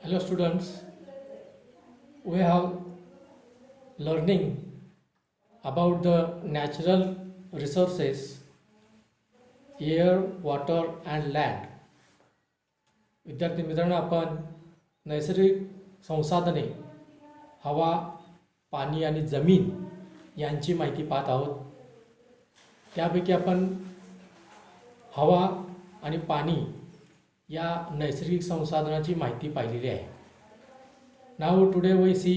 Hello students, we have learning about the natural resources air, water and land. विद्यार्थी मित्रांनो, आपण नैसर्गिक संसाधने हवा, पाणी आणि जमीन यांची माहिती पाहत आहोत. त्यापैकी आपण हवा आणि पाणी या नैसर्गिक संसाधनाची माहिती पाहिलेली आहे. Now today we see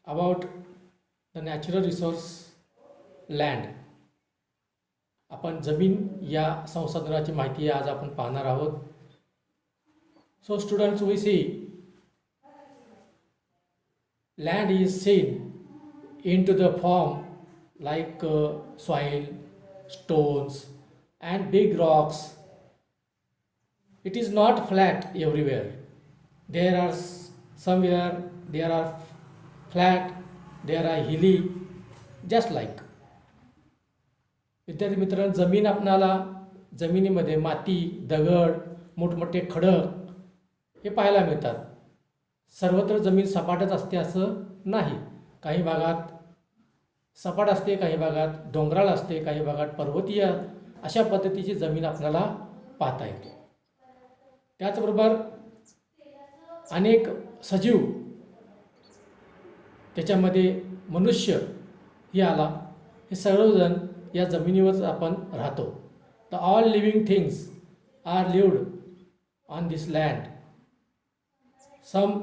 about the natural resource land. आपण जमीन या संसाधनाची माहिती आज आपण पाहणार आहोत. So students, we see land is seen into the form like soil, stones and big rocks. It is not flat everywhere. There are somewhere there are flat, there are hilly, just like. विद्यार्थी मित्रांनो, जमीन आपणाला जमिनीमध्ये माती, दगड, मोठमोठे खडक हे पाहायला मिळतात. सर्वत्र जमीन सपाटच असते असं नाही. काही भागात सपाट असते, काही भागात डोंगराळ असते, काही भागात पर्वतीय, अशा पद्धतीची जमीन आपल्याला पाहता येते. त्याचबरोबर अनेक सजीव, त्याच्यामध्ये मनुष्य ही आला, हे सर्वजण या जमिनीवर आपण राहतो. The all living things are lived on this land. Some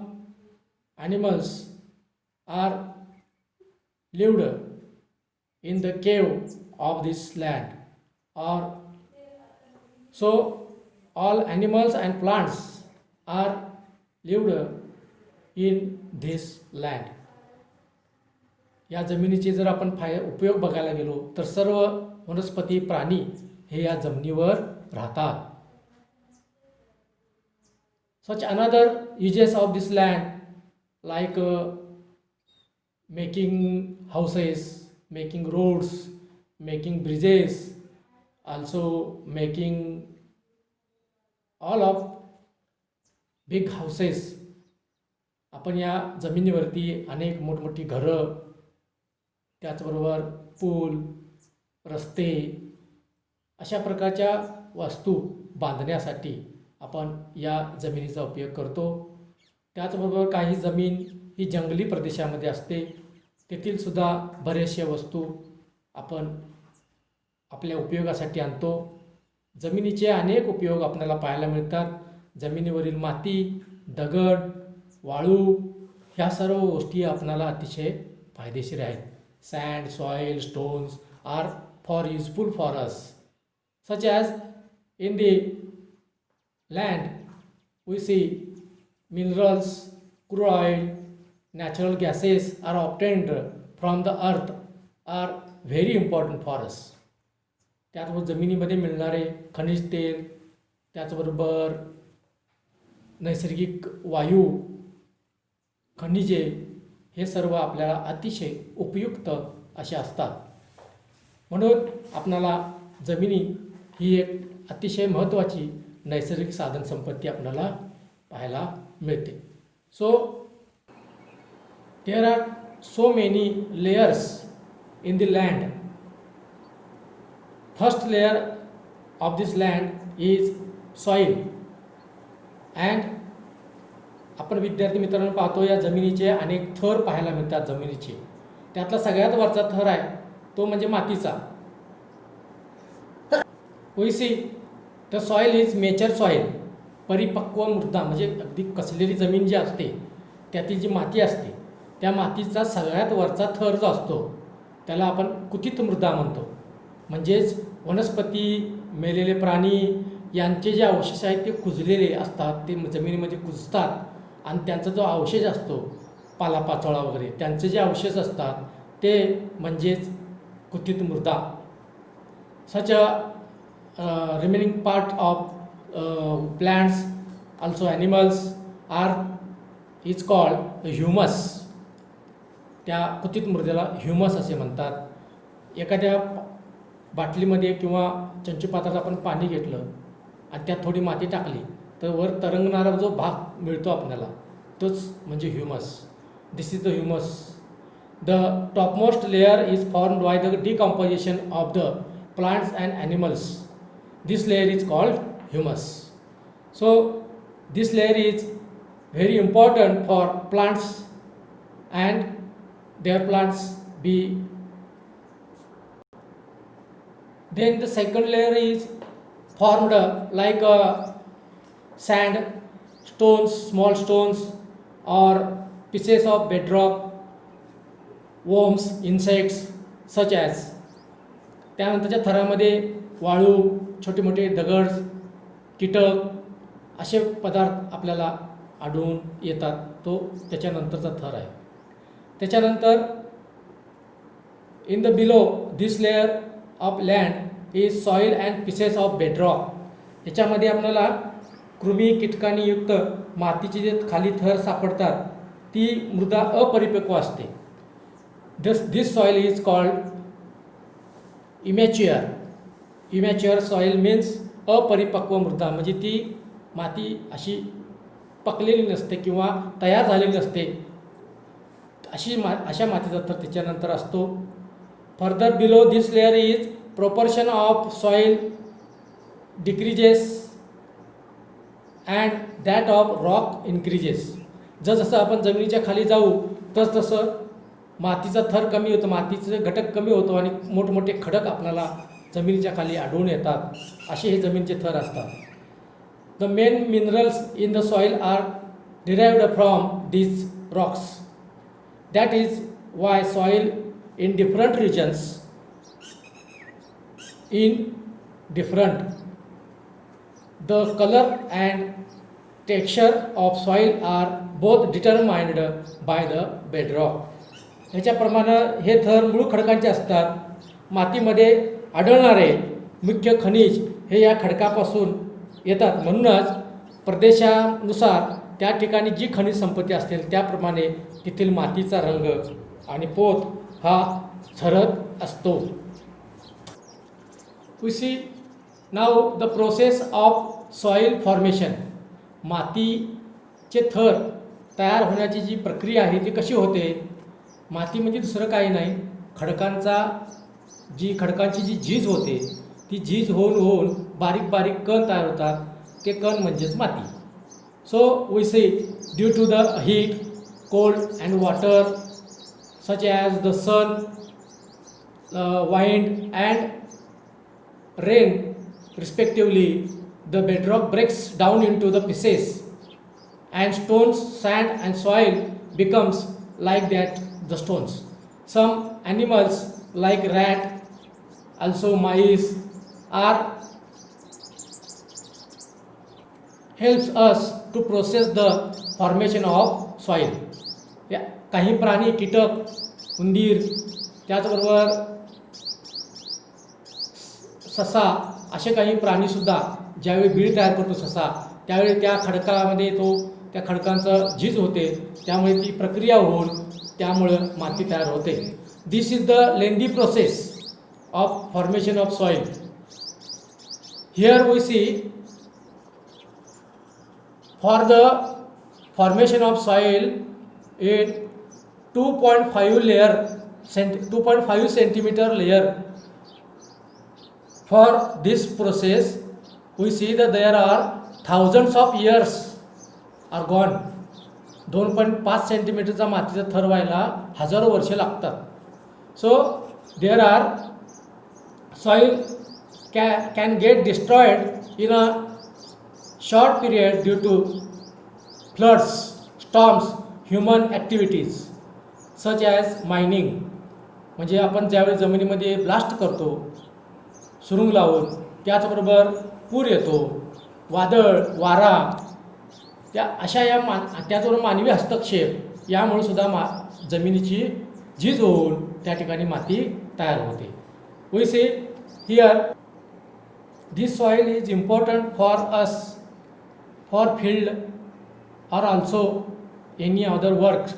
animals are lived in the cave of this land, or so all animals and plants are lived in this land. या जमिनीचे जर आपण उपयोग बघायला गेलो तर सर्व वनस्पती, प्राणी हे या जमिनीवर राहतात. Such another uses of this land like making houses, making roads, making bridges, also making all of big houses. आपण या जमिनीवरती अनेक मोठमोठी घरं, त्याचबरोबर पूल, रस्ते अशा प्रकारच्या वस्तू बांधण्यासाठी आपण या जमिनीचा उपयोग करतो. त्याचबरोबर काही जमीन ही जंगली प्रदेशामध्ये असते, तेथील सुद्धा बरेचशा वस्तू आपण आपल्या उपयोगासाठी आणतो. जमिनीचे अनेक उपयोग आपल्याला पाहायला मिळतात. जमिनीवरील माती, दगड, वाळू ह्या सर्व गोष्टी आपल्याला अतिशय फायदेशीर आहेत. Sand, soil, stones are for useful for us. Such as in the land we see minerals, crude oil, natural gases are obtained from the earth are very important for us. त्याचबरोबर जमिनीमध्ये मिळणारे खनिज तेल, त्याचबरोबर नैसर्गिक वायू, खनिजे हे सर्व आपल्याला अतिशय उपयुक्त असे असतात. म्हणून आपल्याला जमिनी ही एक अतिशय महत्त्वाची नैसर्गिक साधन संपत्ती आपल्याला पाहायला मिळते. So there are so many layers in the land. First layer of this land is soil. And आपण विद्यार्थी मित्रांनो पाहतो, या जमिनीचे अनेक थर पाहायला मिळतात. जमिनीचे त्यातला सगळ्यात वरचा थर आहे तो म्हणजे मातीचा. We see the soil is mature soil. परिपक्व मृदा म्हणजे अगदी कसलेली जमीन जी असते त्यातील जी माती असते, त्या मातीचा सगळ्यात वरचा थर जो असतो त्याला आपण कुथित मृदा म्हणतो. म्हणजेच वनस्पती, मेलेले प्राणी यांचे जे अवशेष आहेत ते कुजलेले असतात, ते जमिनीमध्ये कुजतात आणि त्यांचा जो अवशेष असतो, पालापाचोळा वगैरे, त्यांचे जे अवशेष असतात ते म्हणजेच कुथित मृदा. Such remaining part of plants, also animals are is called humus. त्या कुथित मृदेला ह्युमस असे म्हणतात. एखाद्या बाटलीमध्ये किंवा चंचुपात्रात आपण पाणी घेतलं आणि त्यात थोडी माती टाकली तर वर तरंगणारा जो भाग मिळतो आपल्याला तोच म्हणजे humus. This is the humus. The topmost layer is formed by the decomposition of the plants and animals. This layer is called humus. So this layer is very important for plants and their plants be. Then the second layer is formed like sand, stones, small stones or pieces of bedrock, worms, insects such as. त्यानंतरच्या थरामध्ये वाळू, छोटे मोठे दगड, कीटक असे पदार्थ आपल्याला आढळून येतात. तो त्याच्यानंतरचा थर आहे. त्याच्यानंतर in the below this layer of land is soil and pieces of bedrock. ह्याच्यामध्ये आपल्याला कृमी कीटकांनी युक्त मातीचे जे खाली थर सापडतात ती मृदा अपरिपक्व असते. This soil is called immature. Immature soil means अपरिपक्व मृदा, म्हणजे ती माती अशी पकलेली नसते किंवा तयार झालेली नसते. अशा मातीचा थर त्याच्यानंतर असतो. Further below this layer is proportion of soil decreases and that of rock increases. जसं आपण जमिनीच्या खाली जाऊ तसं मातीचा थर कमी होतो, मातीचे घटक कमी होतो आणि मोठमोठे खडक आपल्याला जमिनीच्या खाली आढळून येतात. असे हे जमिनीचे थर असतात. The main minerals in the soil are derived from these rocks. That is why soil in different regions in different the color and texture of soil are both determined by the bedrock. ह्याच्याप्रमाणे हे थर मूळ खडकांचे असतात. मातीमध्ये आढळणारे मुख्य खनिज हे या खडकापासून येतात. म्हणूनच प्रदेशानुसार त्या ठिकाणी जी खनिज संपत्ती असेल त्याप्रमाणे तेथील मातीचा रंग आणि पोत हा ठरत असतो. We see now the process of soil formation. मातीचे थर तयार होण्याची जी प्रक्रिया आहे ती कशी होते. माती म्हणजे दुसरं काही नाही, खडकांची जी झीज होते ती झीज होऊन बारीक बारीक कण तयार होतात. ते कण म्हणजेच माती. So we say due to the heat, cold and water such as the sun, wind and rain respectively, the bedrock breaks down into the pieces and stones, sand and soil becomes like that the stones. Some animals like rat, also mice, are helps us to process the formation of soil. या काही प्राणी, कीटक, उंदीर, त्याचबरोबर ससा असे काही प्राणीसुद्धा ज्यावेळी बीळ तयार करतो ससा, त्यावेळी त्या खडकामध्ये त्या खडकांचं झीज होते, त्यामुळे ती प्रक्रिया होऊन त्यामुळे माती तयार होते. This is the lengthy process of formation of soil. Here we see for the formation of soil in 2.5 centimeter layer. For this process we see that there are thousands of years are gone. 2.5 सेंटीमीटरचा मातीचा थर व्हायला हजारो वर्षे लागतात. So there are soil can get destroyed in a short period due to floods, storms, human activities such as mining. म्हणजे आपण ज्यावेळी जमिनीमध्ये ब्लास्ट करतो सुरुंग लावून, त्याचबरोबर पूर येतो, वादळ, वारा, त्याचबरोबर मानवी हस्तक्षेप यामुळे सुद्धा जमिनीची झीज होऊन त्या ठिकाणी माती तयार होते. We say here this soil is important for us for field or also any other work.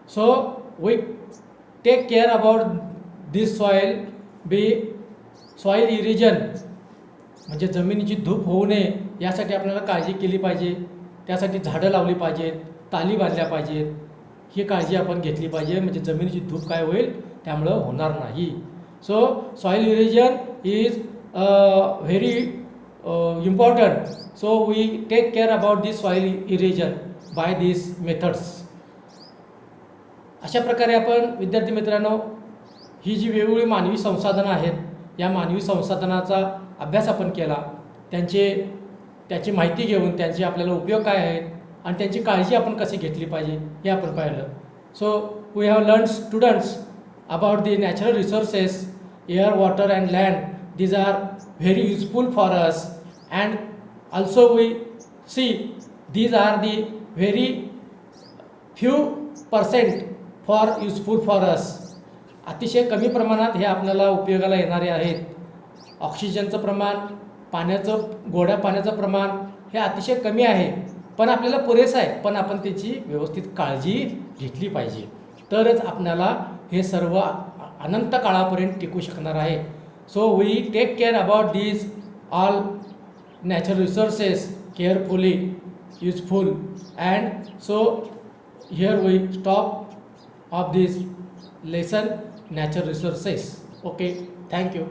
So we take care about this soil. Soil erosion म्हणजे जमिनीची धूप होऊ नये यासाठी आपल्याला काळजी केली पाहिजे. त्यासाठी झाडं लावली पाहिजेत, ताली बांधल्या पाहिजेत, ही काळजी आपण घेतली पाहिजे, म्हणजे जमिनीची धूप काय होईल त्यामुळं होणार नाही. So soil erosion is very important. So we take care about this soil erosion by this methods. अशा प्रकारे आपण विद्यार्थी मित्रांनो ही जी वेगवेगळी मानवी संसाधनं आहेत या मानवी संसाधनाचा अभ्यास आपण केला, त्याची माहिती घेऊन त्यांचे आपल्याला उपयोग काय आहेत आणि त्यांची काळजी आपण कशी घेतली पाहिजे हे आपण पाहिलं. So we have learn students about the natural resources, air, water and land. These are very useful for us and also we see these are the very few percent for useful for us. अतिशय कमी प्रमाणात हे आपल्याला उपयोगाला येणारे आहेत. ऑक्सिजनचं प्रमाण, गोड्या पाण्याचं प्रमाण हे अतिशय कमी आहे, पण आपल्याला पुरेसं आहे, पण आपण त्याची व्यवस्थित काळजी घेतली पाहिजे, तरच आपल्याला हे सर्व अनंत काळापर्यंत टिकू शकणार आहे. So we take care about these all natural resources carefully, useful, and so here we stop of this lesson natural resources. Okay, thank you.